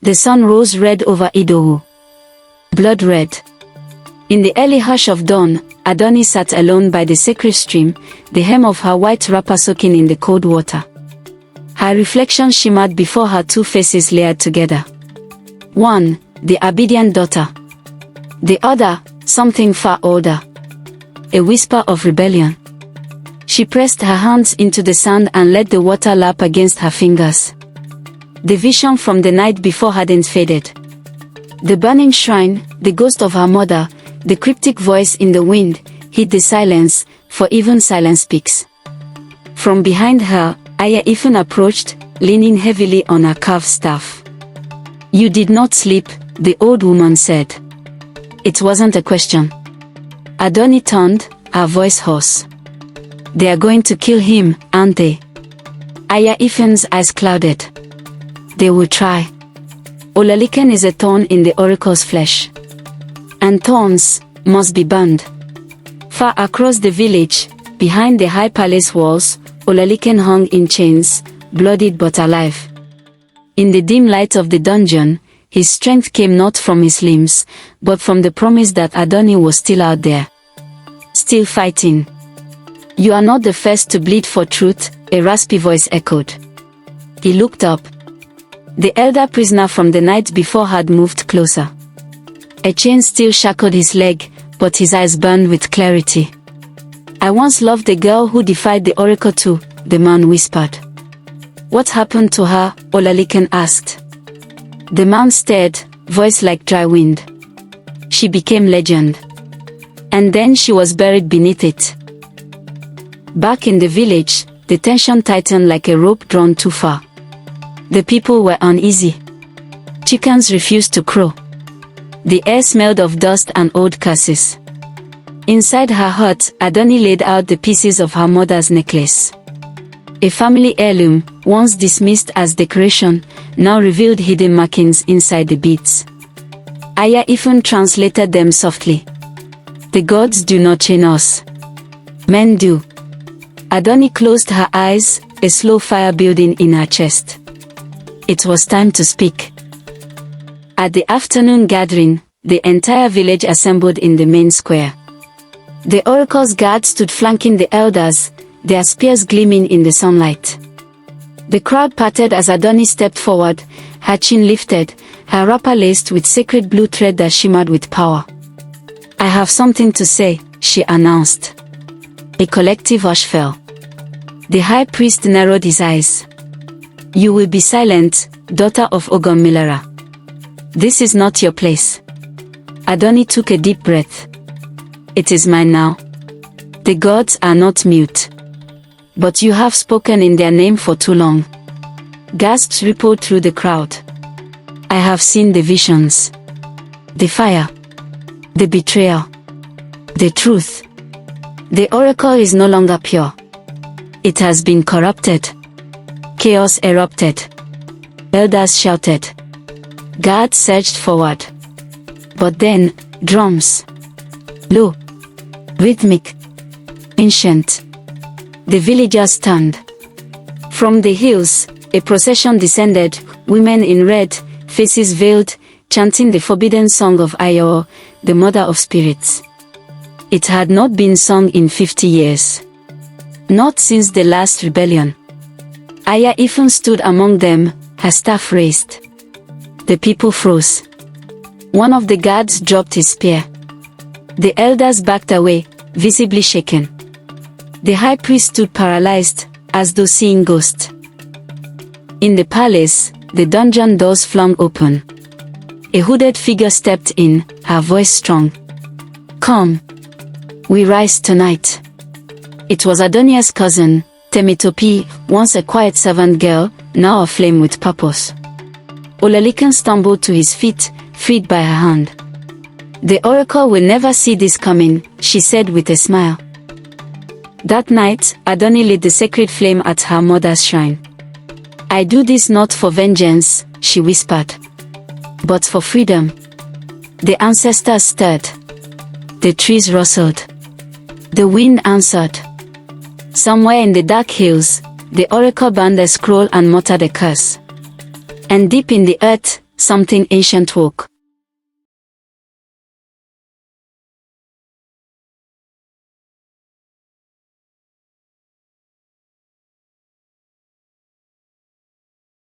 The sun rose red over Idowu. Blood red. In the early hush of dawn, Adùnní sat alone by the sacred stream, the hem of her white wrapper soaking in the cold water. Her reflection shimmered before her, two faces layered together. One, the obedient daughter. The other, something far older. A whisper of rebellion. She pressed her hands into the sand and let the water lap against her fingers. The vision from the night before hadn't faded. The burning shrine, the ghost of her mother, the cryptic voice in the wind, hid the silence, for even silence speaks. From behind her, awaken approached, leaning heavily on her carved staff. "You did not sleep," the old woman said. It wasn't a question. Adùnní turned, her voice hoarse. "They are going to kill him, aren't they?" Awaken's eyes clouded. "They will try. Awaken is a thorn in the oracle's flesh. And thorns must be burned." Far across the village, behind the high palace walls, Awaken hung in chains, bloodied but alive. In the dim light of the dungeon, his strength came not from his limbs, but from the promise that Adùnní was still out there. Still fighting. "You are not the first to bleed for truth," a raspy voice echoed. He looked up. The elder prisoner from the night before had moved closer. A chain still shackled his leg, but his eyes burned with clarity. "I once loved the girl who defied the oracle too," the man whispered. "What happened to her?" Awaken asked. The man stared, voice like dry wind. "She became legend. And then she was buried beneath it." Back in the village, the tension tightened like a rope drawn too far. The people were uneasy. Chickens refused to crow. The air smelled of dust and old curses. Inside her hut, Adùnní laid out the pieces of her mother's necklace. A family heirloom, once dismissed as decoration, now revealed hidden markings inside the beads. Awaken translated them softly. "The gods do not chain us. Men do." Adùnní closed her eyes, a slow fire building in her chest. It was time to speak. At the afternoon gathering, the entire village assembled in the main square. The oracle's guards stood flanking the elders, their spears gleaming in the sunlight. The crowd parted as Adùnní stepped forward, her chin lifted, her wrapper laced with sacred blue thread that shimmered with power. "I have something to say," she announced. A collective hush fell. The high priest narrowed his eyes. "You will be silent, daughter of Ogunmilara. This is not your place." Adùnní took a deep breath. "It is mine now. The gods are not mute. But you have spoken in their name for too long." Gasps rippled through the crowd. "I have seen the visions. The fire. The betrayal. The truth. The oracle is no longer pure. It has been corrupted." Chaos erupted. Elders shouted. Guards surged forward. But then, drums. Low. Rhythmic. Ancient. The villagers turned. From the hills, a procession descended, women in red, faces veiled, chanting the forbidden song of Ayo, the mother of spirits. It had not been sung in 50 years. Not since the last rebellion. Awaken stood among them, her staff raised. The people froze. One of the guards dropped his spear. The elders backed away, visibly shaken. The high priest stood paralyzed, as though seeing ghosts. In the palace, the dungeon doors flung open. A hooded figure stepped in, her voice strong. "Come. We rise tonight." It was Adùnní's cousin, Temitope, once a quiet servant girl, now aflame with purpose. Awaken stumbled to his feet, freed by her hand. "The oracle will never see this coming," she said with a smile. That night, Adùnní lit the sacred flame at her mother's shrine. "I do this not for vengeance," she whispered, "but for freedom." The ancestors stirred. The trees rustled. The wind answered. Somewhere in the dark hills, the oracle burned a scroll and muttered a curse. And deep in the earth, something ancient woke.